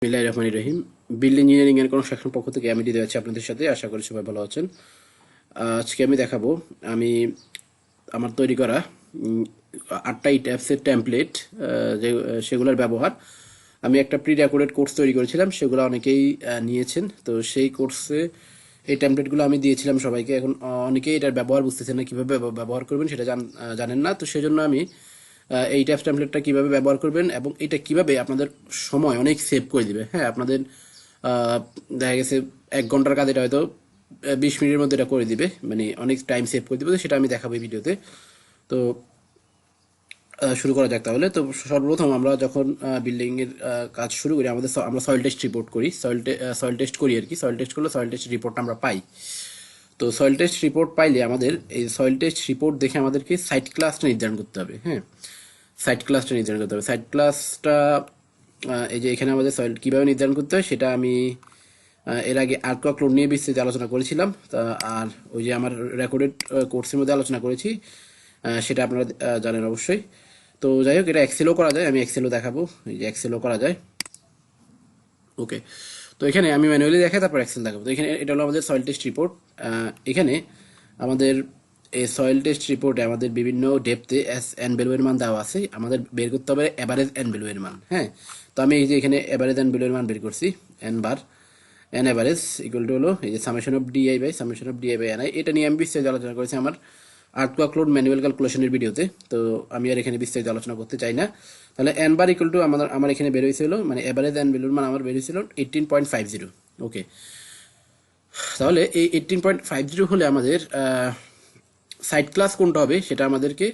বিসমিল্লাহির রহমানির রহিম। Build engineering এর কনস্ট্রাকশন পক্ষ থেকে আমি দিতে যাচ্ছি আপনাদের সাথে। আশা করি সবাই ভালো আছেন। আজকে আমি দেখাবো আমি আমার তৈরি করা 8টা ইট্যাপসের টেমপ্লেট, যে সেগুলোর ব্যবহার। আমি একটা প্রি রেকর্ডেড কোর্স তৈরি করেছিলাম, সেগুলো অনেকেই নিয়েছেন। তো সেই কোর্সে এই টেমপ্লেটগুলো আমি দিয়েছিলাম সবাইকে। এখন অনেকেই এটার ব্যবহার বুঝতেছেন না, কীভাবে ব্যবহার করবেন সেটা জানেন না। তো সেজন্য আমি এই ট্যাপস টেমপ্লেটটা কীভাবে ব্যবহার করবেন এবং এটা কিভাবে আপনাদের সময় অনেক সেভ করে দিবে। হ্যাঁ, আপনাদের দেখা গেছে 1 ঘন্টার কাজ এটা হয়তো 20 মিনিটের মধ্যে এটা করে দিবে, মানে অনেক টাইম সেভ করে দিবে। তো সেটা আমি দেখাবো এই ভিডিওতে। তো শুরু করা যাক তাহলে। তো সর্বপ্রথম আমরা যখন বিল্ডিং এর কাজ শুরু করি, আমরা সয়েল টেস্ট রিপোর্ট করি, সয়েল টেস্ট করি আর কি। সয়েল টেস্ট করলে সয়েল টেস্ট রিপোর্টটা আমরা পাই। তো সয়েল টেস্ট রিপোর্ট পাইলে আমাদের এই সয়েল টেস্ট রিপোর্ট দেখে আমাদেরকে সাইট ক্লাসটা নির্ধারণ করতে হবে। হ্যাঁ, সাইট ক্লাসটা নির্ধারণ করতে হবে। সাইট ক্লাসটা এই যে এখানে আমাদের সয়েল কীভাবে নির্ধারণ করতে হয় সেটা আমি এর আগে আর্টওয়ার্ক লোড নিয়ে বিস্তারিত আলোচনা করেছিলাম। আর ওই যে আমার রেকর্ডেড কোর্সের মধ্যে আলোচনা করেছি, সেটা আপনারা জানেন অবশ্যই। তো যাই হোক, এটা এক্সেলও করা যায়, আমি এক্সেলও দেখাবো। এই যে এক্সেলও করা যায়। ওকে, তো এখানে আমি ম্যানুয়ালি দেখাই, তারপর এক্সেল দেখাবো। তো এখানে এটা হলো আমাদের সয়েল টেস্ট রিপোর্ট। এখানে আমাদের এই সয়েল টেস্ট রিপোর্টে আমাদের বিভিন্ন ডেপথে এস এন ভ্যালুয়ের মান দেওয়া আছে। আমাদের বের করতে হবে অ্যাভারেজ এন ভ্যালুয়ের মান। হ্যাঁ, তো আমি এই যে এখানে অ্যাভারেজ এন ভ্যালুয়ের মান বের করছি। N bar N average equal to হলো এই যে summation of DI by N I. এটা নিয়ে আমি বিস্তারিত আলোচনা করেছি আমার আর্টওয়ার্ক লোড ম্যানুয়াল ক্যালকুলেশনের ভিডিওতে। তো আমি আর এখানে বিস্তারিত আলোচনা করতে চাই না। তাহলে এন বার ইকুয়াল টু আমার এখানে বের হয়েছিল, মানে এভারেজ এন ভ্যালুর মান আমার বের হয়েছিল 18.50। ওকে, তাহলে এই 18.50 হলে আমাদের সাইড ক্লাস কোনটা হবে সেটা আমাদেরকে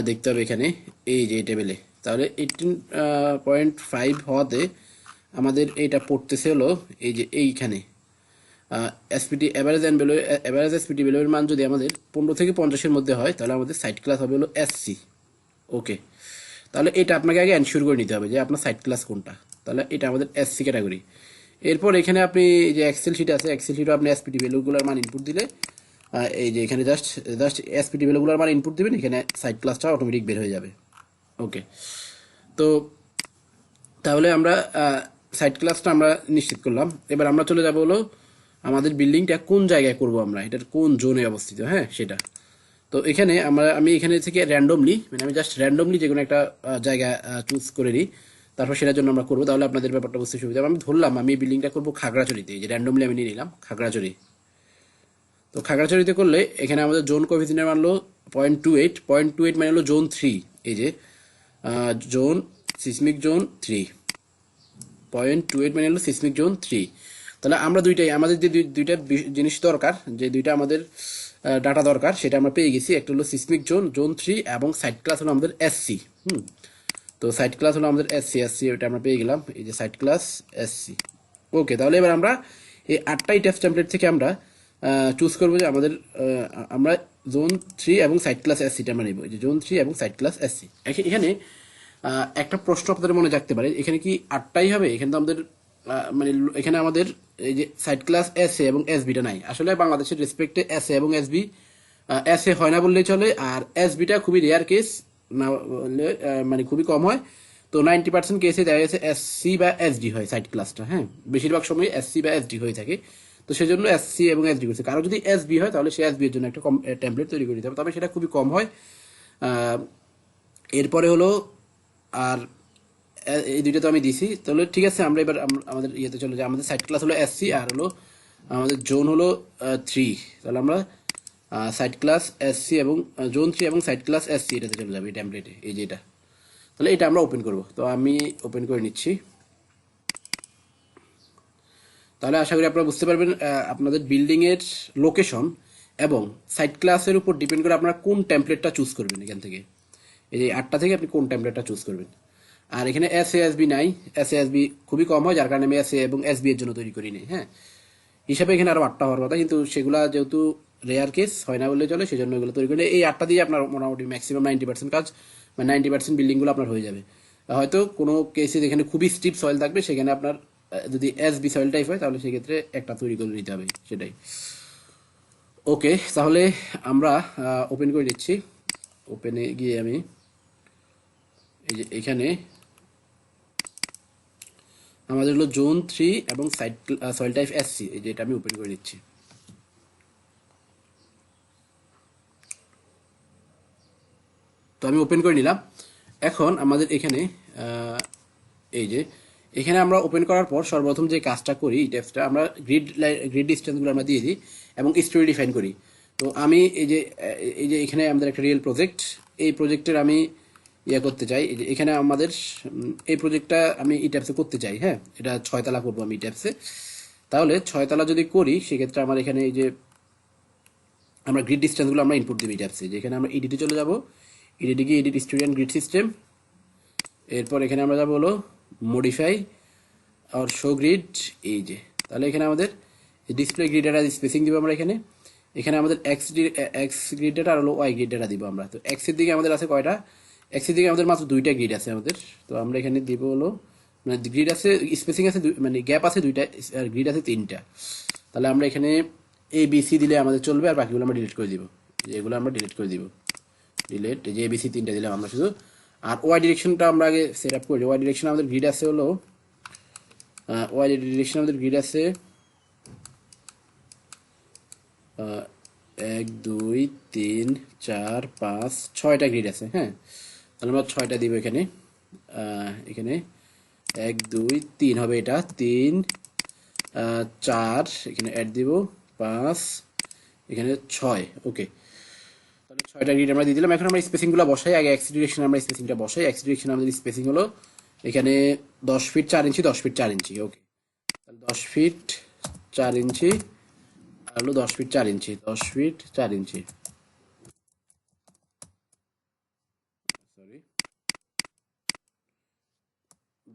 দেখতে হবে এখানে এই যে টেবিলে। তাহলে 18.5 হওয়াতে আমাদের এইটা পড়তেছে হলো এই যে এইখানে SPT average and value, average SPT ভ্যালুর মান যদি আমাদের 15 থেকে 50-এর মধ্যে হয় তাহলে আমাদের সাইড ক্লাস হবে হলো এসসি। ওকে, তাহলে এটা আপনাকে আগে এনশিওর করে নিতে হবে যে আপনার সাইড ক্লাস কোনটা। তাহলে এটা আমাদের এসসি ক্যাটাগরি। এরপর এখানে আপনি যে এক্সেল শিট আছে, এক্সেল শিটে আপনি এসপিটি ভ্যালুগুলোর মান ইনপুট দিলে এই যে এখানে জাস্ট এসপিটি ভ্যালুগুলোর মান ইনপুট দিবেন, এখানে সাইড ক্লাসটা অটোমেটিক বের হয়ে যাবে। ওকে, তো তাহলে আমরা সাইড ক্লাসটা আমরা নিশ্চিত করলাম। এবার আমরা চলে যাব হলো আমাদের বিল্ডিংটা কোন জায়গায় করব, আমরা এটার কোন জোনে অবস্থিত, হ্যাঁ সেটা। তো এখানে আমি এখানে থেকে র্যান্ডমলি, মানে আমি জাস্ট র্যান্ডমলি যে কোনো একটা জায়গা চুজ করে নিই, তারপর সেটার জন্য আমরা করবো। তাহলে আপনাদের ব্যাপারটা বুঝতে সুবিধা হবে। আমি ধরলাম আমি বিল্ডিংটা করবো খাগড়াছড়িতে, এই যে র্যান্ডমলি আমি নিয়ে নিলাম খাগড়াছড়ি। তো খাগড়াছড়িতে করলে এখানে আমাদের জোন কোএফিসিয়েন্ট মানলো 0.28 মানে হলো জোন 3। এই যে জোন সিসমিক জোন 3, 0.28 মানে হলো সিসমিক জোন 3। তাহলে আমরা আমাদের যে দুইটা জিনিস দরকার, যে দুইটা আমাদের ডাটা দরকার, সেটা আমরা পেয়ে গেছি। একটা হলো সিসমিক জোন 3 এবং সাইড ক্লাস হলো আমাদের এসসি। তো সাইড ক্লাস হলো আমাদের এসসি, ওইটা আমরা পেয়ে গেলাম, এই যে সাইড ক্লাস এসসি। ওকে, তাহলে এবার আমরা এই 8টাই টেস্ট টেমপ্লেট থেকে আমরা চুজ করবো যে আমাদের আমরা জোন 3 এবং সাইড ক্লাস এসসিটা আমরা নেব। যে জোন 3 এবং সাইড ক্লাস এসসি। এখানে একটা প্রশ্ন আপনাদের মনে জাগতে পারে, এখানে কি 8টাই হবে? এখানে তো আমাদের মানে এখানে আমাদের এই যে সাইড ক্লাস এস এ এবং এস বিটা নাই। আসলে বাংলাদেশের রেসপেক্টে এস এ এবং এস বি, এস এ হয় না বললেই চলে, আর এস বিটা খুবই রেয়ার কেস, না বললে মানে খুবই কম হয়। তো 90% কেসে দেখা গেছে এস সি বা এস ডি হয় সাইড ক্লাসটা। হ্যাঁ, বেশিরভাগ সময় এস সি বা এস ডি হয়ে থাকে। তো সেজন্য এস সি এবং এস ডি করছে। কারো যদি এস বি হয় তাহলে সে এস বি এর জন্য একটা টেমপ্লেট তৈরি করে দিতে হবে, তবে সেটা খুবই কম হয়। এরপরে হলো আর এই দুইটা তো আমি দিছি। তাহলে ঠিক আছে, আমরা এবার আমাদের ইয়েতে চলে যাই। আমাদের সাইড ক্লাস হলো এসসি আর হলো আমাদের জোন হলো 3। তাহলে আমরা সাইড ক্লাস এসসি এবং জোন 3 এবং সাইড ক্লাস এসসি এটাতে চলে যাবে এই টেমপ্লেটে, এই যে এটা। তাহলে এটা আমরা ওপেন করব। তো আমি ওপেন করে নিচ্ছি। তাহলে আশা করি আপনারা বুঝতে পারবেন আপনাদের বিল্ডিং এর লোকেশন এবং সাইড ক্লাসের উপর ডিপেন্ড করে আপনারা কোন টেমপ্লেটটা চুজ করবেন। এখান থেকে এই যে 8টা থেকে আপনি কোন টেমপ্লেটটা চুজ করবেন। আর এখানে এস এ এস বি নাই, এস এ এস বি খুবই কম হয়, যার কারণে আমি এস এ এবং এস বি এর জন্য তৈরি করি নি। হ্যাঁ, হিসাবে এখানে আরো 8টা হওয়ার কথা, কিন্তু সেগুলা যেহেতু রেয়ার কেস হয় না বললে চলে, সেজন্য এগুলো তৈরি করি। এই 8টা দিয়ে আপনার মোটামুটি ম্যাক্সিমাম 90% কাজ, মানে 90% বিল্ডিংগুলো আপনার হয়ে যাবে। হয়তো কোনো কেসে যেখানে খুবই স্টিপ সয়েল থাকবে, সেখানে আপনার যদি এস বি সয়েল টাইপ হয় তাহলে সেক্ষেত্রে একটা তৈরি করে নিতে হবে, সেটাই। ওকে, তাহলে আমরা ওপেন করে নিচ্ছি। ওপেনে গিয়ে আমি এই যে এখানে আমাদের হলো জোন 3 এবং সাইট সয়েল টাইপ এসসি, এই যে এটা আমি ওপেন করে দিচ্ছি। তো আমি ওপেন করে নিলাম। এখন আমাদের এখানে এই যে এখানে আমরা ওপেন করার পর সর্বপ্রথম যে কাজটা করি এই ট্যাবসটা আমরা গ্রিড ডিস্টেন্সগুলো আমরা দিয়ে দিই এবং স্টোরি ডিফাইন করি। তো আমি এই যে এখানে আমাদের একটা রিয়েল প্রজেক্ট, এই প্রজেক্টের আমি করতে চাই। এই যে এখানে আমাদের এই প্রজেক্টটা আমি এই ট্যাবসে করতে চাই। হ্যাঁ, এটা 6 তলা করবো আমি এই ট্যাবসে। তাহলে 6 তলা যদি করি সেক্ষেত্রে আমার এখানে এই যে আমরা গ্রিড ডিস্টেন্সগুলো আমরা ইনপুট দিবি ট্যাবসে। যেখানে আমরা এডিটে চলে যাব, এডিটে গিয়ে এডিট স্টুডেন্ট গ্রিড সিস্টেম, এরপর এখানে আমরা যাবো হলো মডিফাই আর শো গ্রিড। এই যে তাহলে এখানে আমাদের ডিসপ্লে গ্রিড ডাটা স্পেসিং দিব আমরা এখানে। এখানে আমাদের এক্স গ্রিড ডাটা আর হলো ওয়াই গ্রিড ডাটা দিব আমরা। তো এক্স এর দিকে আমাদের আছে কয়টা? এক্স এর দিকে আমাদের মাত্র 2টা গ্রিড আছে আমাদের। তো আমরা এখানে দিব হলো মানে গ্রিড আছে, স্পেসিং আছে মানে গ্যাপ আছে 2টা, আর গ্রিড আছে 3টা। তাহলে আমরা এখানে এ বি সি দিলে আমাদের চলবে, আর বাকিগুলো আমরা ডিলিট করে দিব। এগুলো আমরা ডিলিট করে দিব, ডিলিট। যে এ বি সি 3টা দিলাম আমরা শুধু। আর ওয়াই ডিরেকশনটা আমরা আগে সেট আপ করি। ওয়াই ডিরেকশন আমাদের গ্রিড আছে হলো ওয়াই ডিরেকশন আমাদের গ্রিড আছে 1 2 3 4 5 6টা গ্রিড আছে। হ্যাঁ, তাহলে আমরা 6টা দিব এখানে। এখানে 1 2 3 হবে, এটা 3 4 এখানে অ্যাড দিব, 5 এখানে 6। ওকে, তাহলে 6টা গ্রিড আমরা দিয়ে দিলাম। এখন আমরা স্পেসিংগুলো বসাই। আগে এক্স ডিরেকশন আমরা স্পেসিংটা বসাই। এক্স ডিরেকশন আমাদের স্পেসিং হলো এখানে 10 ফিট 4 ইঞ্চি, 10 ফিট 4 ইঞ্চি। ওকে, তাহলে 10 ফিট 4 ইঞ্চি আর হলো 10 ফিট 4 ইঞ্চি, 10 ফিট 4 ইঞ্চি। সরি,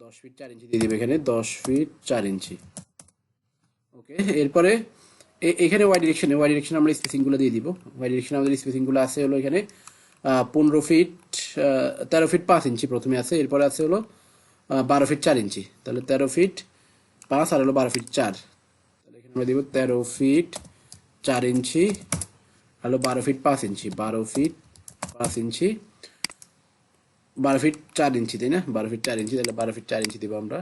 10 ফিট 4 ইঞ্চি দিয়ে দিবে এখানে, 10 ফিট 4 ইঞ্চি। ওকে, এরপরে এখানে ওয়াই ডিরেকশন আমরা স্পেসিংগুলো দিয়ে দিব। ওয়াই ডিরেকশন আমাদের স্পেসিংগুলো আছে হলো এখানে 15 ফিট 13 ফিট 5 ইঞ্চি প্রথমে আছে, এরপরে আছে হলো 12 ফিট 4 ইঞ্চি। তাহলে 13 ফিট 5 আর হলো 12 ফিট 4। তাহলে এখানে আমরা দিব 13 ফিট 4 ইঞ্চি আর হলো 12 ফিট 5 ইঞ্চি, 12 ফিট 5 ইঞ্চি, 12 ফিট 4 ইঞ্চি, তাই না? 12 ফিট 4 ইঞ্চি, তাহলে 12 ফিট 4 ইঞ্চি দিব আমরা।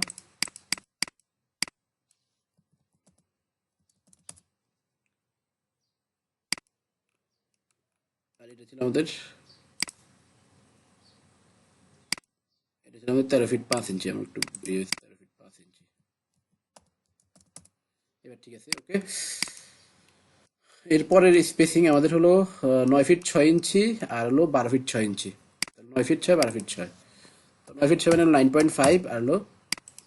আর এটা ছিল আমাদের 13 ফিট 5 ইঞ্চি। আমরা একটু 13 ফিট 5 ইঞ্চি এবার ঠিক আছে। ওকে, এরপরের স্পেসিং আমাদের হলো 9 ফিট 6 ইঞ্চি আর হলো 12 ফিট 6 ইঞ্চি। 9 ফিট 6 12 ফিট 6, 9 ফিট 7 হলো 9.5 আর হলো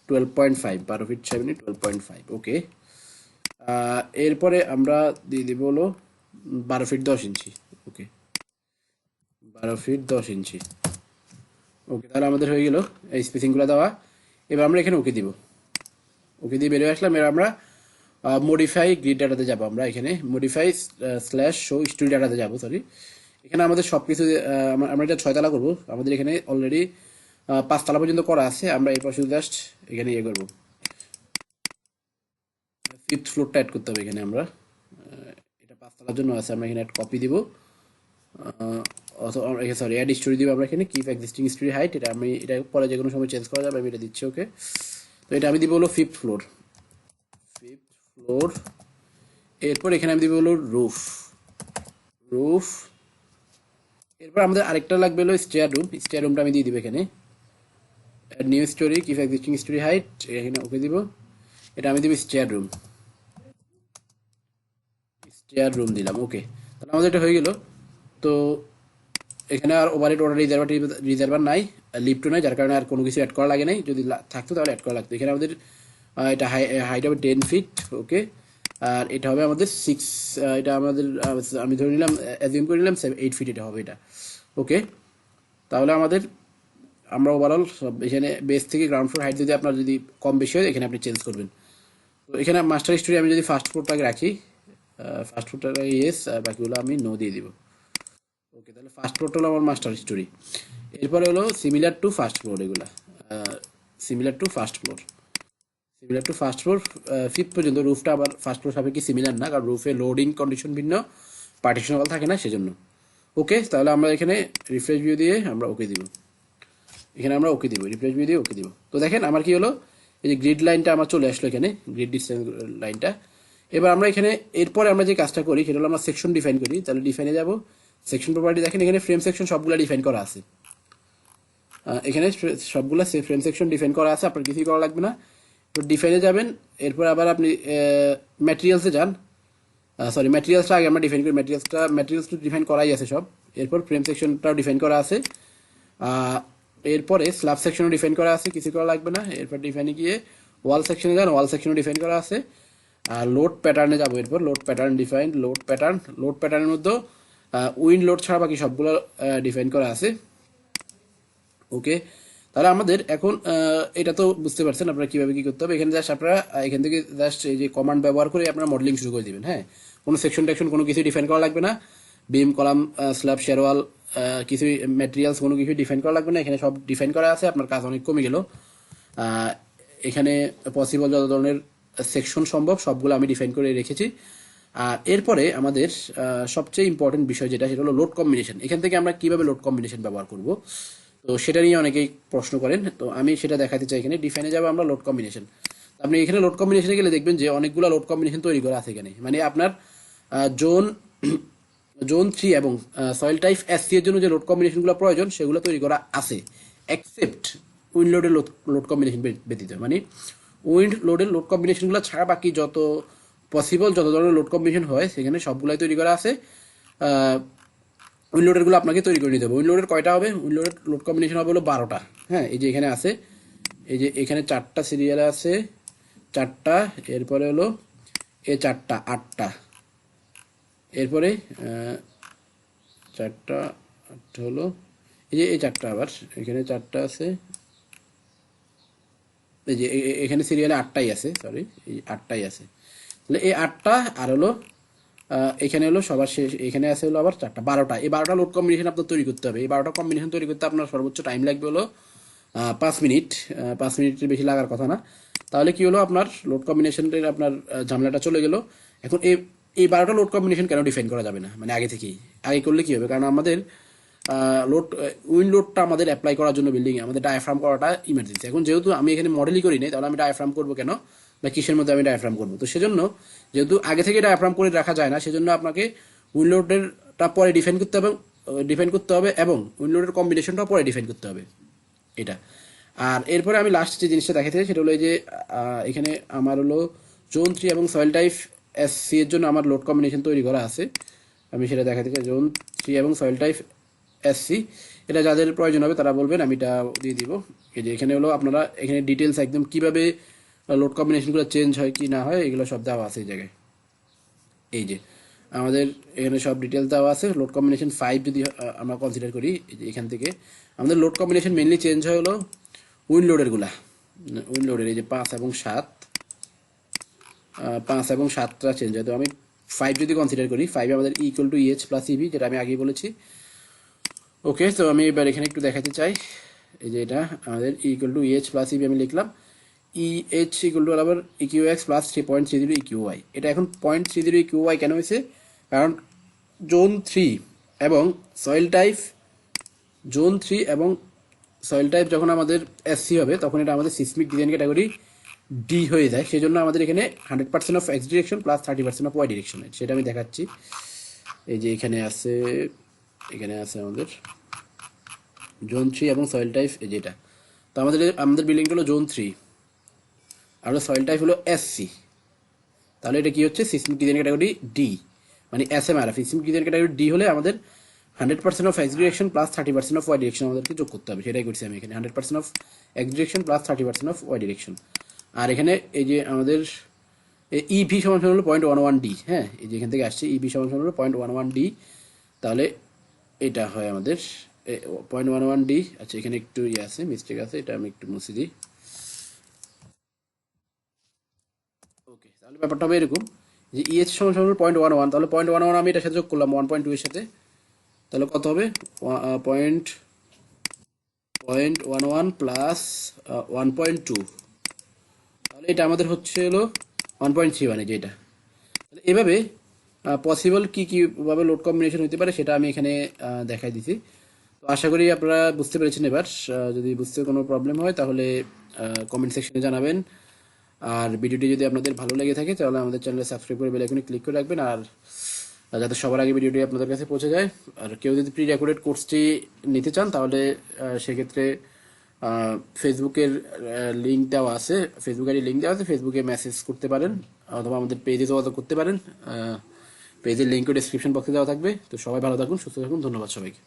12.5, 12 ফিট 7 12.5। ওকে, এরপরে আমরা দিয়ে দিব হলো 12 ফিট 10 ইঞ্চি। ওকে, 12 ফিট 10 ইঞ্চি। ওকে, তাহলে আমাদের হয়ে গেল এই স্পেসিংগুলো দেওয়া। এবার আমরা এখানে ওকে দিব। ওকে দিয়ে বেরিয়ে আসলাম। এবার আমরা মডিফাই গ্রিড ডাটাতে যাবো। আমরা এখানে মডিফাই স্ল্যাশ শো স্টোরি ডাটাতে যাবো। সরি, এখানে আমাদের সব কিছু আমরা এটা 6 তলা করবো। আমাদের এখানে অলরেডি 5 তলা পর্যন্ত করা আছে। আমরা এরপর শুধু জাস্ট এখানে করবো, 5th ফ্লোরটা অ্যাড করতে হবে এখানে। আমরা এটা 5 তলার জন্য আছে, আমরা এখানে কপি দিব অথবা সরি অ্যাড স্টোরি দিব আমরা এখানে। কিপ এক্সিস্টিং স্টোরি হাইট, এটা পরে যে কোনো সময় চেঞ্জ করা যাবে, আমি এটা দিচ্ছি। ওকে, তো এটা আমি দিব হলো 5th ফ্লোর। এরপর এখানে আমি দিব হলো রুফ। এরপর আমাদের আরেকটা লাগবে হলো স্টেয়ার রুমটা আমি দিয়ে দিব এখানে। Add new story, keep existing story height, এখানে ওকে দিব। এটা আমি দিব স্টেয়ার রুম দিলাম। ওকে, তাহলে আমাদের এটা হয়ে গেল। তো এখানে আর ওভারহেড অর্ডার রিজার্ভার নাই, লিফটও নাই, যার কারণে আর কোনো কিছু অ্যাড করা লাগে নাই। যদি থাকতো তাহলে অ্যাড করা লাগতো। এখানে আমাদের এটা হাইট হবে 10 ফিট। ওকে, আর এটা হবে আমাদের 6, এটা আমাদের আমি ধরে নিলাম, অ্যাজিউম করে নিলাম 8 ফিট এটা হবে এটা। ওকে, তাহলে আমরা ওভারঅল সব এখানে বেস থেকে গ্রাউন্ড ফ্লোর হাইট যদি আপনার যদি কম বেশি হয় এখানে আপনি চেঞ্জ করবেন। তো এখানে মাস্টার স্টোরি আমি যদি ফার্স্ট ফ্লোরটাকে রাখি, ফার্স্ট ফ্লোরটাকে ইয়েস, আর বাকিগুলো আমি নো দিয়ে দিব। ওকে, তাহলে ফার্স্ট ফ্লোরটা হলো আমার মাস্টার স্টোরি। এরপরে হলো সিমিলার টু ফার্স্ট ফ্লোর, এগুলা similar to first floor 5th পর্যন্ত। রুফটা আবার ফার্স্ট ফ্লোর সাপেক্ষে সিমিলার না, কারণ রুফে লোডিং কন্ডিশন ভিন্ন, পার্টিশন ওয়াল থাকে না, সেজন্য। ওকে, তাহলে আমরা এখানে রিফ্রেশ ভিউ দিয়ে আমরা ওকে দিব। এখানে আমরা ওকে দিব, রিফ্রেশ ভিউ দিয়ে ওকে দিব। তো দেখেন আমার কি হলো, এই যে গ্রিড লাইনটা আমার চলে আসলো এখানে, গ্রিড ডিসটেন্স লাইনটা। এবার আমরা এখানে এরপরে আমরা যে কাজটা করি সেটা হলো আমরা সেকশন ডিফাইন করি। তাহলে ডিফাইনে যাব, সেকশন প্রপার্টি দেখেন এখানে ফ্রেম সেকশন সবগুলো ডিফাইন করা আছে। এখানে সবগুলো ফ্রেম সেকশন ডিফাইন করা আছে, আপনার কিছুই করা লাগবে না। তো ডিফাইনে যাবেন, এরপর আবার আপনি ম্যাটেরিয়ালসে যান। সরি, ম্যাটেরিয়ালসটা আগে আমরা ডিফাইন করি। ম্যাটেরিয়ালস ডিফাইন করাই আছে সব। এরপর ফ্রেম সেকশনটাও ডিফাইন করা আছে। এরপরে স্ল্যাব সেকশনও ডিফাইন করা আছে, কিছু করা লাগবে না। এরপর ডিফাইনে গিয়ে ওয়াল সেকশনে যান, ওয়াল সেকশনও ডিফাইন করা আছে। আর লোড প্যাটার্নে যাবো, এরপর লোড প্যাটার্ন ডিফাইন, লোড প্যাটার্নের মধ্যে উইন্ড লোড ছাড়া বাকি সবগুলো ডিফাইন করা আছে। ওকে, তাহলে আমাদের এখন এটা তো বুঝতে পারছেন আপনারা কিভাবে কি করতে হবে। এখানে জাস্ট আপনারা এখান থেকে জাস্ট এই যে কমান্ড ব্যবহার করে আপনারা মডেলিং শুরু করে দিবেন। হ্যাঁ, কোনো সেকশন টেকশন কোনো কিছু ডিফাইন করা লাগবে না। বিম, কলাম, স্ল্যাব, শেরওয়াল, কিছু ম্যাটেরিয়ালস কোনো কিছু ডিফাইন করা লাগবে না। এখানে সব ডিফাইন করা আছে, আপনার কাজ অনেক কমে গেল। এখানে পসিবল যত ধরনের সেকশন সম্ভব সবগুলো আমি ডিফাইন করে রেখেছি। আর এরপরে আমাদের সবচেয়ে ইম্পর্টেন্ট বিষয় যেটা, সেটা হলো লোড কম্বিনেশন। এখান থেকে আমরা কিভাবে লোড কম্বিনেশন ব্যবহার করব, তো সেটা নিয়ে অনেকেই প্রশ্ন করেন। তো আমি সেটা দেখাতে চাই। এখানে ডিফাইনে যাবো আমরা লোড কম্বিনেশন। আপনি এখানে লোড কম্বিনেশনে গেলে দেখবেন যে অনেকগুলো লোড কম্বিনেশন তৈরি করা আছে এখানে। মানে আপনার জোন 3 এবং সয়েল টাইপ এসসি এর জন্য যে লোড কম্বিনেশনগুলো প্রয়োজন সেগুলো তৈরি করা আছে, এক্সেপ্ট উইন্ড লোডের লোড কম্বিনেশন ব্যতীত। মানে উইন্ড লোডের লোড কম্বিনেশনগুলো ছাড়া বাকি যত পসিবল যত ধরনের লোড কম্বিনেশন হয় সেখানে সবগুলাই তৈরি করা আছে। উইন্ড লোডেরগুলো আপনাকে তৈরি করে নিতে হবে। উইন্ড লোডের কয়টা হবে? উইন্ড লোডের লোড কম্বিনেশন হবে হলো 12টা। হ্যাঁ, এই যে এখানে আছে, এই যে এখানে 4টা সিরিয়ালে আছে, 4টা। এরপরে হলো এ 4টা, 8টা। এরপরে 4টা 8টা হলো এই যে এই 4টা, আবার এখানে 4টা আছে। এই যে এখানে সিরিয়ালে 8টাই আছে, সরি এই 8টাই আছে। তাহলে এই 8টা আর হলো এখানে হলো সবার শেষ, এখানে আছে হলো আবার 4টা, 12টা। এই 12টা লোড কম্বিনেশন আপনার তৈরি করতে হবে। এই 12টা কম্বিনেশন তৈরি করতে আপনার সর্বোচ্চ টাইম লাগবে হলো 5 মিনিট। 5 মিনিটের বেশি লাগার কথা না। তাহলে কি হলো, আপনার লোড কম্বিনেশনের আপনার ঝামেলাটা চলে গেল। এখন এই 12টা লোড কম্বিনেশন কেন ডিফাইন করা যাবে না, মানে আগে থেকেই? আগে করলে কি হবে, কারণ আমাদের লোড উইন্ড লোডটা আমাদের অ্যাপ্লাই করার জন্য বিল্ডিংয়ে আমাদের ডায়াফ্রাম করাটা ইমার্জেন্সি। এখন যেহেতু আমি এখানে মডেলই করি নাই, তাহলে আমি ডায়াফ্রাম করবো কেন, বা কিসের মধ্যে আমি ডায়াফ্রাম করবো? তো সেজন্য যেহেতু আগে থেকে ডায়াফ্রাম করে রাখা যায় না, সেজন্য আপনাকে উইন্ড লোডেরটা পরে ডিফাইন করতে হবে এবং উইন্ড লোডের কম্বিনেশনটাও পরে ডিফাইন করতে হবে, এটা। আর এরপরে আমি লাস্ট যে জিনিসটা দেখাতে চাই সেটা হলো এই যে এখানে আমার হলো জোন 3 এবং সয়েল টাইপ এসসি এর জন্য আমার লোড কম্বিনেশন তৈরি করা আছে। আমি সেটা দেখাতে চাই। জোন 3 এবং সয়েল টাইপ এসসি, এটা যাদের প্রয়োজন হবে তারা বলবেন, আমি এটা দিয়ে দিব। এই যে এখানে হলো আপনারা এখানে ডিটেলস একদম কিভাবে লোড কম্বিনেশনগুলো চেঞ্জ হয় কি না হয় এগুলো সব দেওয়া আছে এই জায়গায়। এই যে আমাদের এখানে সব ডিটেলস দেওয়া আছে। লোড কম্বিনেশন 5 যদি আমরা কনসিডার করি, এই যে এখান থেকে আমাদের লোড কম্বিনেশন মেনলি চেঞ্জ হয় হলো উইন্ড লোডেরগুলা। উইন্ড লোডের এই যে 5 এবং 7, 5 এবং 7টা চেঞ্জ হয়। তো আমি 5 যদি কনসিডার করি, 5 আমাদের ইকুয়াল টু ইএইচ প্লাস ইবি, যেটা আমি আগেই বলেছি। ওকে, তো আমি এবার এখানে একটু দেখাতে চাই। এই যে এটা আমাদের equal to EH plus EB আমি লিখলাম। ইএইচ ইকুয়াল টু আবার EQ X plus 3.30 EQ Y. এটা এখন 0.30 ইকিউ ওয়াই কেন হয়েছে? কারণ জোন 3 এবং সয়েল টাইপ যখন আমাদের এসসি হবে তখন এটা আমাদের সিসমিক ডিজাইন ক্যাটাগরি ডি হয়ে যায়। সেই জন্য আমাদের এখানে 100% of X direction plus 30% of Y direction, সেটা আমি দেখাচ্ছি। এই যে এখানে আছে আমাদের জোন 3 এবং সয়েল টাইপ, এই যেটা। তো আমাদের বিল্ডিংটা হলো জোন 3 আর সয়েল টাইপ হলো এসসি। তাহলে এটা কি হচ্ছে, সিসমিক ডিজাইন ক্যাটাগরি ডি, মানে SMRF. Seismic design category D হলে আমাদের 100% of X direction plus 30% of Y direction আমাদেরকে যোগ করতে হবে। সেটাই করছি আমি এখানে, 100% of X direction plus 30% of Y direction. আর এখানে এই যে আমাদের ইভি সমান হলো 0.11 ডি। হ্যাঁ, এই যে এখান থেকে আসছে ইভি সমান হলো 0.11 ডি। তাহলে এটা হয় আমাদের 0.11 ডি। আচ্ছা, এখানে একটু আছে, মিস্টেক আছে, এটা আমি একটু মুছে দিই। ওকে, তাহলে ব্যাপারটা হবে এরকম যে ইএইচ সমান হলো 0.11, তাহলে 0.11 আমি এটার সাথে যোগ করলাম 1.2 এর সাথে, তাহলে কত হবে? 0.11 প্লাস 1.2, তাহলে এটা আমাদের হচ্ছে হলো 1.31, যে এটা। তাহলে এভাবে পসিবল কীভাবে লোড কম্বিনেশন হতে পারে সেটা আমি এখানে দেখাই দিছি। তো আশা করি আপনারা বুঝতে পেরেছেন এবার। যদি বুঝতে কোনো প্রবলেম হয় তাহলে কমেন্ট সেকশনে জানাবেন। আর ভিডিওটি যদি আপনাদের ভালো লেগে থাকে তাহলে আমাদের চ্যানেলে সাবস্ক্রাইব করে বেল আইকনে ক্লিক করে রাখবেন। আর যাতে সবার আগে ভিডিওটি আপনাদের কাছে পৌঁছে যায়। আর কেউ যদি প্রি রেকর্ডেড কোর্সটি নিতে চান তাহলে সেক্ষেত্রে ফেসবুকের লিঙ্ক দেওয়া আছে, ফেসবুক আইডি লিঙ্ক দেওয়া আছে, ফেসবুকে মেসেজ করতে পারেন অথবা আমাদের পেজে যোগাযোগ করতে পারেন। পেজের লিঙ্কও ডিসক্রিপশন বক্সে দেওয়া থাকবে। তো সবাই ভালো থাকুন, সুস্থ থাকুন, ধন্যবাদ সবাইকে।